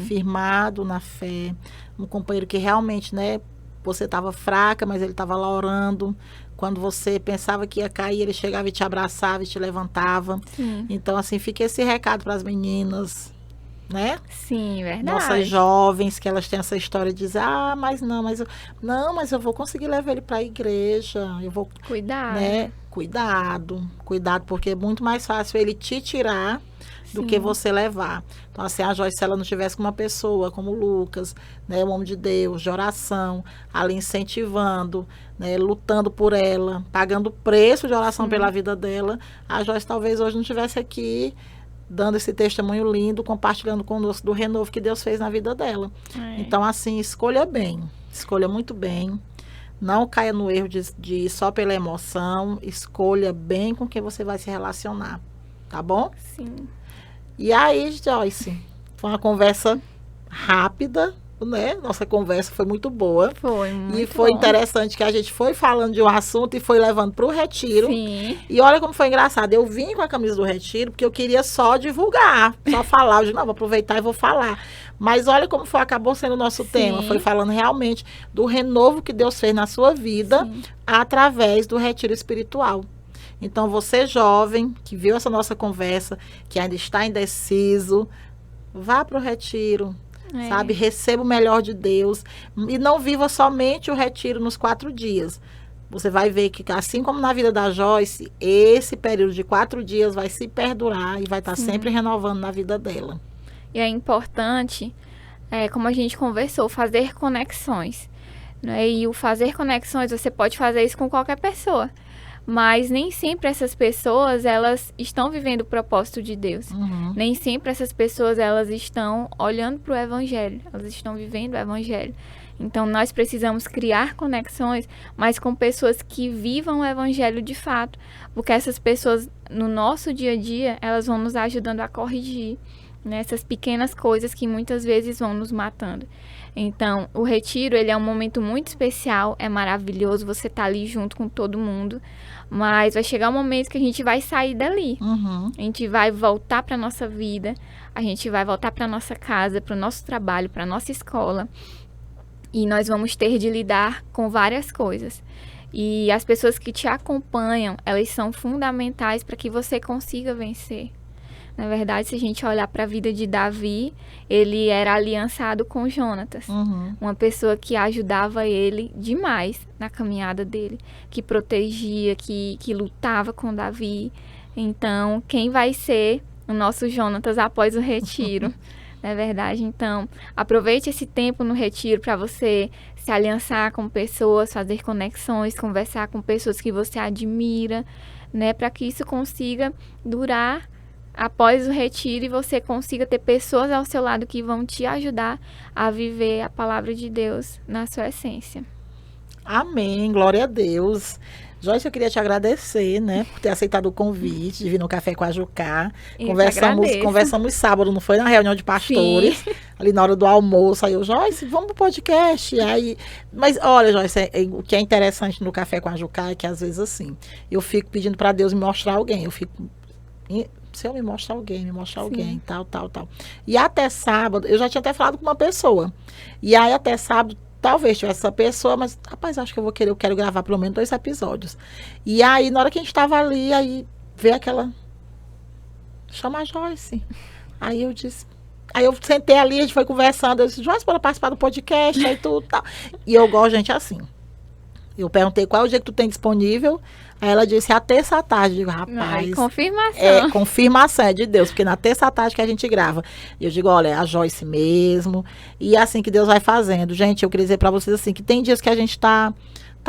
firmado na fé, um companheiro que realmente, né, você estava fraca, mas ele estava lá orando. Quando você pensava que ia cair, ele chegava e te abraçava e te levantava. Então, assim, fica esse recado para as meninas, né? Sim, verdade. Nossas jovens, que elas têm essa história de dizer, mas eu vou conseguir levar ele para a igreja, eu vou... Cuidado. Né? Cuidado, porque é muito mais fácil ele te tirar do que você levar. Então, assim, a Joyce, se ela não tivesse com uma pessoa como o Lucas, né, um homem de Deus, de oração, ali incentivando, né, lutando por ela, pagando o preço de oração pela vida dela, a Joyce talvez hoje não estivesse aqui dando esse testemunho lindo, compartilhando conosco do renovo que Deus fez na vida dela. Então, assim, escolha bem, escolha muito bem. Não caia no erro de ir só pela emoção. Escolha bem com quem você vai se relacionar. Tá bom? Sim. E aí, Joyce, foi uma conversa rápida, né? Nossa conversa foi muito boa. Foi muito E foi bom. Interessante que a gente foi falando de um assunto e foi levando para o retiro. Sim. E olha como foi engraçado. Eu vim com a camisa do retiro porque eu queria só divulgar, só falar. Eu disse, não, vou aproveitar e vou falar. Mas olha como acabou sendo o nosso tema. Foi falando realmente do renovo que Deus fez na sua vida através do retiro espiritual. Então, você jovem que viu essa nossa conversa, que ainda está indeciso, vá para o retiro. Sabe? Receba o melhor de Deus. E não viva somente o retiro nos 4 dias. Você vai ver que, assim como na vida da Joyce, esse período de 4 dias vai se perdurar e vai estar sempre renovando na vida dela. E é importante, como a gente conversou, fazer conexões. Né? E o fazer conexões, você pode fazer isso com qualquer pessoa. Mas nem sempre essas pessoas, elas estão vivendo o propósito de Deus. Nem sempre essas pessoas, elas estão olhando para o Evangelho. Elas estão vivendo o Evangelho. Então, nós precisamos criar conexões, mas com pessoas que vivam o Evangelho de fato. Porque essas pessoas, no nosso dia a dia, elas vão nos ajudando a corrigir, né, essas pequenas coisas que muitas vezes vão nos matando. Então, o retiro, ele é um momento muito especial, é maravilhoso, você tá ali junto com todo mundo, mas vai chegar um momento que a gente vai sair dali. A gente vai voltar para nossa vida, a gente vai voltar para nossa casa, para o nosso trabalho, para nossa escola, e nós vamos ter de lidar com várias coisas. E as pessoas que te acompanham, elas são fundamentais para que você consiga vencer. Na verdade, se a gente olhar para a vida de Davi, ele era aliançado com Jonatas. Uma pessoa que ajudava ele demais na caminhada dele, que protegia, que lutava com Davi. Então, quem vai ser o nosso Jonatas após o retiro? Não é verdade? Então, aproveite esse tempo no retiro para você se aliançar com pessoas, fazer conexões, conversar com pessoas que você admira, né? Para que isso consiga durar após o retiro e você consiga ter pessoas ao seu lado que vão te ajudar a viver a palavra de Deus na sua essência. Amém, glória a Deus. Joyce, eu queria te agradecer, né, por ter aceitado o convite de vir no Café com a Jucá. Eu que agradeço. Conversamos sábado, não foi? Na reunião de pastores, Sim. ali na hora do almoço. Aí eu, Joyce, vamos pro podcast. Aí, mas olha, Joyce, o que é interessante no Café com a Jucá é que às vezes assim, eu fico pedindo para Deus me mostrar alguém. Eu fico, se eu me mostrar alguém, tal, tal, tal. E até sábado, eu já tinha até falado com uma pessoa. E aí até sábado, talvez tivesse essa pessoa, mas, rapaz, acho que eu quero gravar pelo menos 2 episódios. E aí, na hora que a gente tava ali, aí veio aquela, chama a Joyce. Aí eu disse, aí eu sentei ali, a gente foi conversando, eu disse, Joyce, bora participar do podcast, aí tudo, tal. E eu gosto de gente assim. Eu perguntei qual é o dia que tu tem disponível. Aí ela disse, a terça à tarde. Eu digo, Ai, rapaz, confirmação. confirmação é de Deus, porque na terça à tarde que a gente grava. E eu digo, olha, é a Joyce mesmo. E é assim que Deus vai fazendo. Gente, eu queria dizer pra vocês assim, que tem dias que a gente tá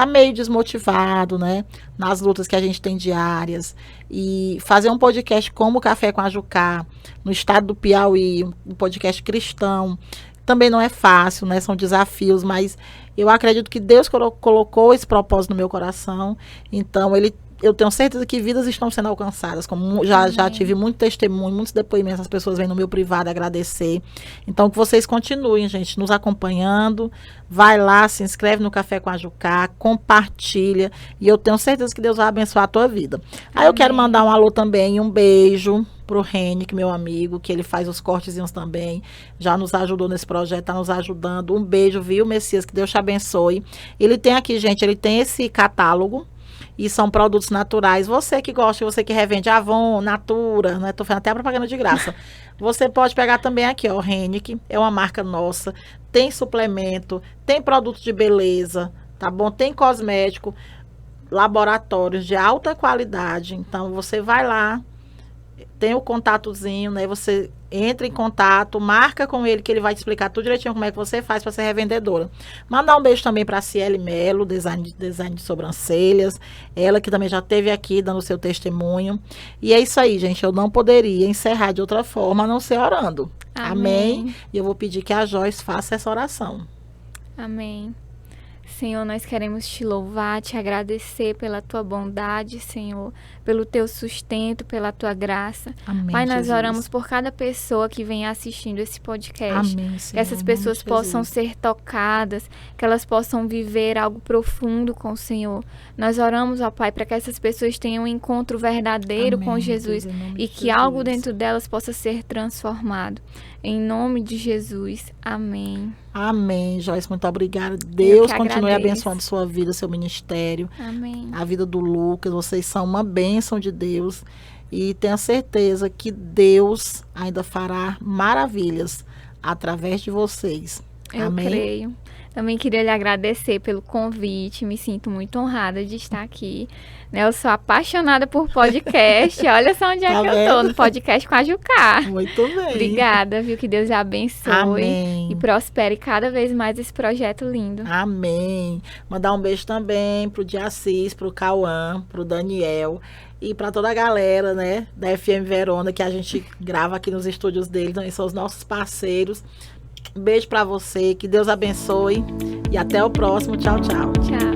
meio desmotivado, né? Nas lutas que a gente tem diárias. E fazer um podcast como o Café com a Jucá, no estado do Piauí, um podcast cristão, também não é fácil, né? São desafios, mas eu acredito que Deus colocou esse propósito no meu coração. Então, eu tenho certeza que vidas estão sendo alcançadas. Como já tive muito testemunho, muitos depoimentos, as pessoas vêm no meu privado agradecer. Então, que vocês continuem, gente, nos acompanhando. Vai lá, se inscreve no Café com a Jucá, compartilha. E eu tenho certeza que Deus vai abençoar a tua vida. Aí eu quero mandar um alô também, um beijo pro Renick, meu amigo, que ele faz os cortezinhos também, já nos ajudou nesse projeto, tá nos ajudando. Um beijo, viu, Messias, que Deus te abençoe. Ele tem aqui, gente, ele tem esse catálogo e são produtos naturais. Você que gosta, você que revende Avon, Natura, né? Tô fazendo até a propaganda de graça. Você pode pegar também aqui, ó, o Renick, é uma marca nossa, tem suplemento, tem produto de beleza, tá bom? Tem cosmético, laboratórios de alta qualidade. Então, você vai lá, tem o contatozinho, né? Você entra em contato, marca com ele que ele vai te explicar tudo direitinho como é que você faz para ser revendedora. Mandar um beijo também para a Ciele Melo, design de sobrancelhas. Ela que também já esteve aqui dando o seu testemunho. E é isso aí, gente. Eu não poderia encerrar de outra forma a não ser orando. Amém. E eu vou pedir que a Joyce faça essa oração. Amém. Senhor, nós queremos te louvar, te agradecer pela tua bondade, Senhor, pelo teu sustento, pela tua graça. Amém, Pai, nós Jesus. oramos por cada pessoa que vem assistindo esse podcast. Amém, Que essas pessoas possam ser tocadas, que elas possam viver algo profundo com o Senhor. Nós oramos, ó Pai, para que essas pessoas tenham um encontro verdadeiro com Jesus e que algo dentro delas possa ser transformado. Em nome de Jesus. Amém. Amém, Joyce, muito obrigada. Deus continue agradeço. abençoando sua vida, seu ministério, Amém. a vida do Lucas. Vocês são uma bênção de Deus e tenha certeza que Deus ainda fará maravilhas através de vocês. Eu Amém? creio. Também queria lhe agradecer pelo convite. Me sinto muito honrada de estar aqui. Né, eu sou apaixonada por podcast. Olha só onde é Tá que eu vendo? tô, no podcast com a Jucá. Muito bem. Obrigada, viu? Que Deus lhe abençoe. Amém. E prospere cada vez mais esse projeto lindo. Amém. Mandar um beijo também pro Diassis, pro Cauã, pro Daniel e para toda a galera, né, da FM Verona, que a gente grava aqui nos estúdios deles, também são os nossos parceiros. Um beijo para você, que Deus abençoe e até o próximo. Tchau, tchau. Tchau.